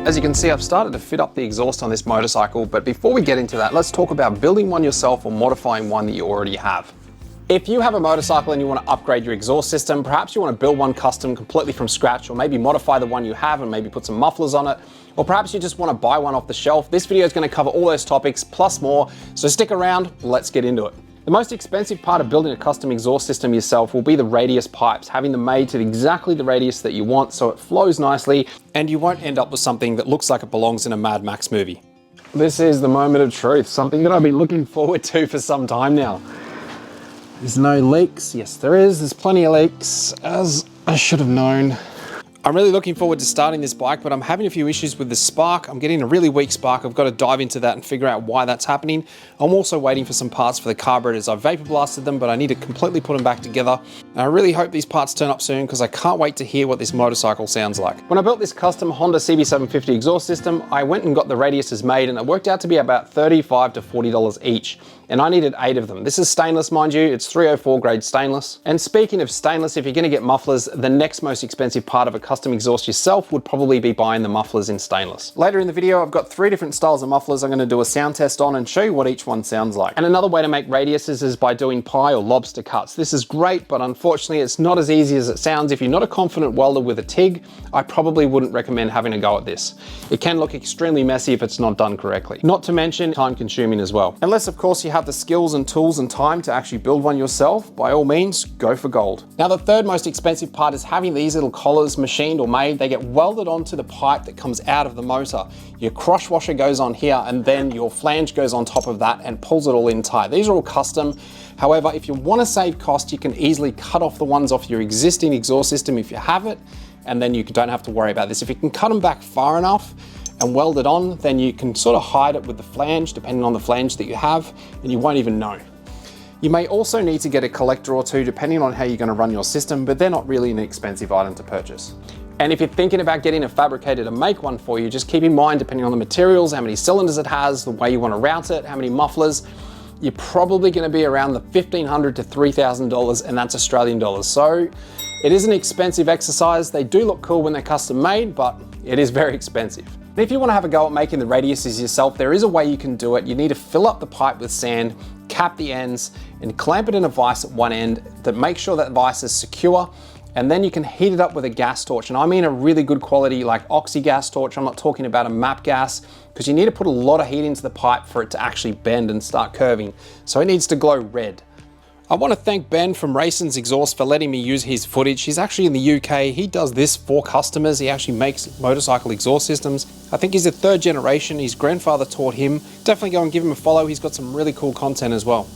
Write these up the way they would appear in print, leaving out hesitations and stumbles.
As you can see, I've started to fit up the exhaust on this motorcycle, but before we get into that, let's talk about building one yourself or modifying one that you already have. If you have a motorcycle and you want to upgrade your exhaust system, perhaps you want to build one custom completely from scratch, or maybe modify the one you have and maybe put some mufflers on it, or perhaps you just want to buy one off the shelf, this video is going to cover all those topics plus more, so stick around, let's get into it. The most expensive part of building a custom exhaust system yourself will be the radius pipes, having them made to exactly the radius that you want so it flows nicely and you won't end up with something that looks like it belongs in a Mad Max movie. This is the moment of truth, something that I've been looking forward to for some time now. There's no leaks. Yes, there is. There's plenty of leaks, as I should have known. I'm really looking forward to starting this bike, but I'm having a few issues with the spark. I'm getting a really weak spark. I've got to dive into that and figure out why that's happening. I'm also waiting for some parts for the carburetors. I've vapor blasted them, but I need to completely put them back together. And I really hope these parts turn up soon because I can't wait to hear what this motorcycle sounds like. When I built this custom Honda CB750 exhaust system, I went and got the radiuses made and it worked out to be about $35 to $40 each. And I needed 8 of them. This is stainless, mind you, it's 304 grade stainless. And speaking of stainless, if you're gonna get mufflers, the next most expensive part of a custom exhaust yourself would probably be buying the mufflers in stainless. Later in the video, I've got 3 different styles of mufflers I'm gonna do a sound test on and show you what each one sounds like. And another way to make radiuses is by doing pie or lobster cuts. This is great, but unfortunately it's not as easy as it sounds. If you're not a confident welder with a TIG, I probably wouldn't recommend having a go at this. It can look extremely messy if it's not done correctly. Not to mention time consuming as well. Unless of course you have the skills and tools and time to actually build one yourself, by all means, go for gold. Now the third most expensive part is having these little collars machined or made. They get welded onto the pipe that comes out of the motor. Your crush washer goes on here and then your flange goes on top of that and pulls it all in tight. These are all custom. However, if you want to save cost, you can easily cut off the ones off your existing exhaust system if you have it, and then you don't have to worry about this. If you can cut them back far enough and weld it on, then you can sort of hide it with the flange, depending on the flange that you have, and you won't even know. You may also need to get a collector or two, depending on how you're going to run your system, but they're not really an expensive item to purchase. And if you're thinking about getting a fabricator to make one for you, just keep in mind, depending on the materials, how many cylinders it has, the way you want to route it, how many mufflers, you're probably going to be around the $1,500 to $3,000, and that's Australian dollars. So it is an expensive exercise. They do look cool when they're custom made, but it is very expensive. And if you want to have a go at making the radiuses yourself, there is a way you can do it. You need to fill up the pipe with sand, cap the ends, and clamp it in a vise at one end to make sure that vise is secure. And then you can heat it up with a gas torch. And I mean a really good quality, like oxy gas torch. I'm not talking about a MAP gas, because you need to put a lot of heat into the pipe for it to actually bend and start curving. So it needs to glow red. I want to thank Ben from Raysons Exhausts for letting me use his footage. He's actually in the UK. He does this for customers. He actually makes motorcycle exhaust systems. I think he's a 3rd generation. His grandfather taught him. Definitely go and give him a follow. He's got some really cool content as well.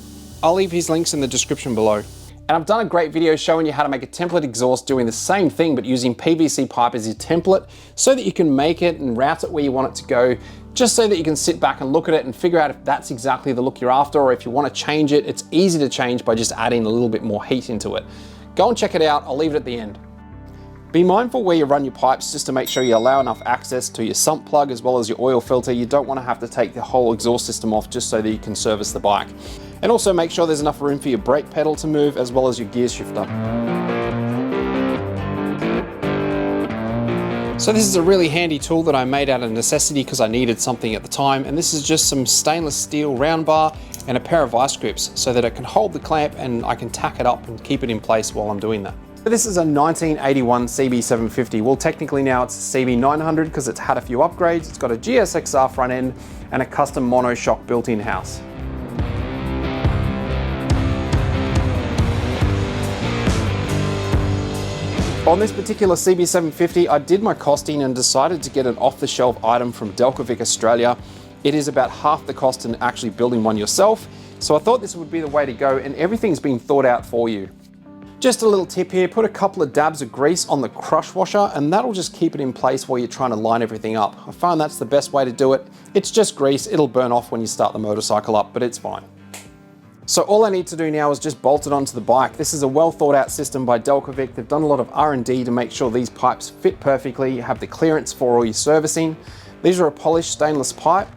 I'll leave his links in the description below. And I've done a great video showing you how to make a template exhaust doing the same thing, but using PVC pipe as your template so that you can make it and route it where you want it to go, just so that you can sit back and look at it and figure out if that's exactly the look you're after, or if you want to change it. It's easy to change by just adding a little bit more heat into it. Go and check it out. I'll leave it at the end. Be mindful where you run your pipes, just to make sure you allow enough access to your sump plug as well as your oil filter. You don't want to have to take the whole exhaust system off just so that you can service the bike. And also make sure there's enough room for your brake pedal to move as well as your gear shifter. So this is a really handy tool that I made out of necessity because I needed something at the time, and this is just some stainless steel round bar and a pair of vice grips so that it can hold the clamp and I can tack it up and keep it in place while I'm doing that. This is a 1981 CB750. Well, technically now it's a CB900 because it's had a few upgrades. It's got a GSXR front end and a custom monoshock built in-house. On this particular CB750, I did my costing and decided to get an off-the-shelf item from Delcovic, Australia. It is about half the cost in actually building one yourself, so I thought this would be the way to go, and everything's been thought out for you. Just a little tip here, put a couple of dabs of grease on the crush washer and that'll just keep it in place while you're trying to line everything up. I find that's the best way to do it. It's just grease, it'll burn off when you start the motorcycle up, but it's fine. So all I need to do now is just bolt it onto the bike. This is a well thought out system by Delcovic. They've done a lot of R&D to make sure these pipes fit perfectly, have the clearance for all your servicing. These are a polished stainless pipe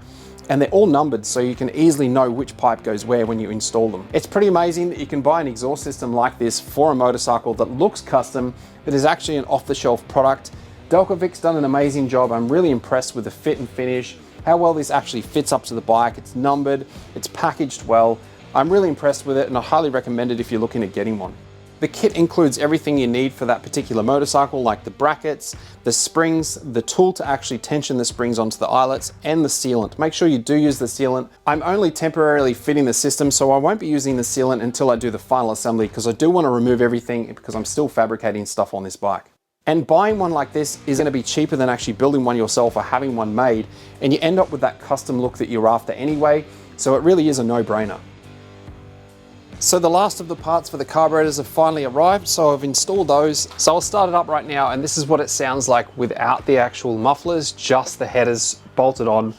and they're all numbered so you can easily know which pipe goes where when you install them. It's pretty amazing that you can buy an exhaust system like this for a motorcycle that looks custom, that is actually an off-the-shelf product, Delcovic's done an amazing job. I'm really impressed with the fit and finish, how well this actually fits up to the bike. It's numbered, it's packaged well. I'm really impressed with it and I highly recommend it if you're looking at getting one. The kit includes everything you need for that particular motorcycle, like the brackets, the springs, the tool to actually tension the springs onto the eyelets, and the sealant. Make sure you do use the sealant. I'm only temporarily fitting the system, so I won't be using the sealant until I do the final assembly, because I do want to remove everything because I'm still fabricating stuff on this bike. And buying one like this is going to be cheaper than actually building one yourself or having one made, and you end up with that custom look that you're after anyway, so it really is a no-brainer. So the last of the parts for the carburetors have finally arrived, so I've installed those. So I'll start it up right now, and this is what it sounds like without the actual mufflers, just the headers bolted on.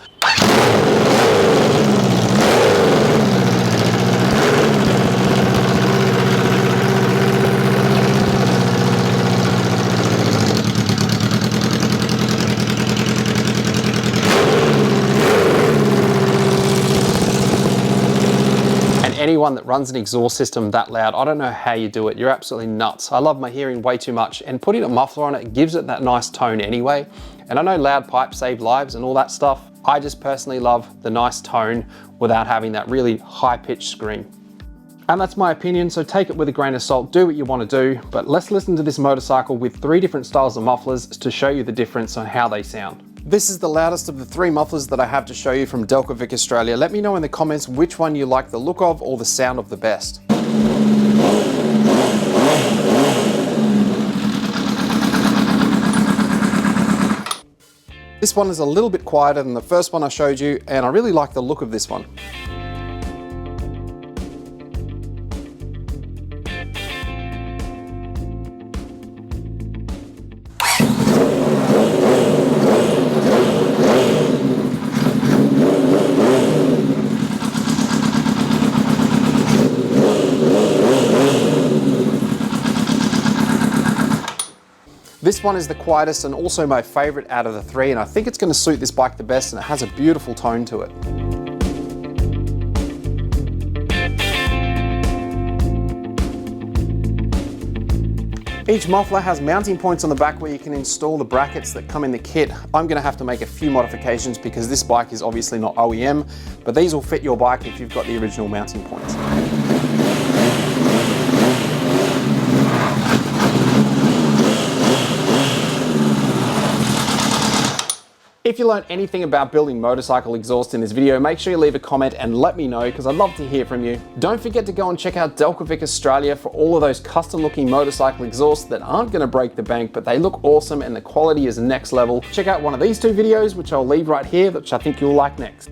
Anyone that runs an exhaust system that loud, I don't know how you do it. You're absolutely nuts. I love my hearing way too much, and putting a muffler on it gives it that nice tone anyway. And I know loud pipes save lives and all that stuff. I just personally love the nice tone without having that really high-pitched scream. And that's my opinion, so take it with a grain of salt, do what you want to do, but let's listen to this motorcycle with 3 different styles of mufflers to show you the difference on how they sound. This is the loudest of the 3 mufflers that I have to show you from Delcovic Australia. Let me know in the comments which one you like the look of or the sound of the best. This one is a little bit quieter than the first one I showed you, and I really like the look of this one. This one is the quietest and also my favorite out of the 3, and I think it's going to suit this bike the best, and it has a beautiful tone to it. Each muffler has mounting points on the back where you can install the brackets that come in the kit. I'm going to have to make a few modifications because this bike is obviously not OEM, but these will fit your bike if you've got the original mounting points. If you learned anything about building motorcycle exhaust in this video, make sure you leave a comment and let me know, because I'd love to hear from you. Don't forget to go and check out Delcovic Australia for all of those custom looking motorcycle exhausts that aren't going to break the bank, but they look awesome and the quality is next level. Check out one of these 2 videos, which I'll leave right here, which I think you'll like next.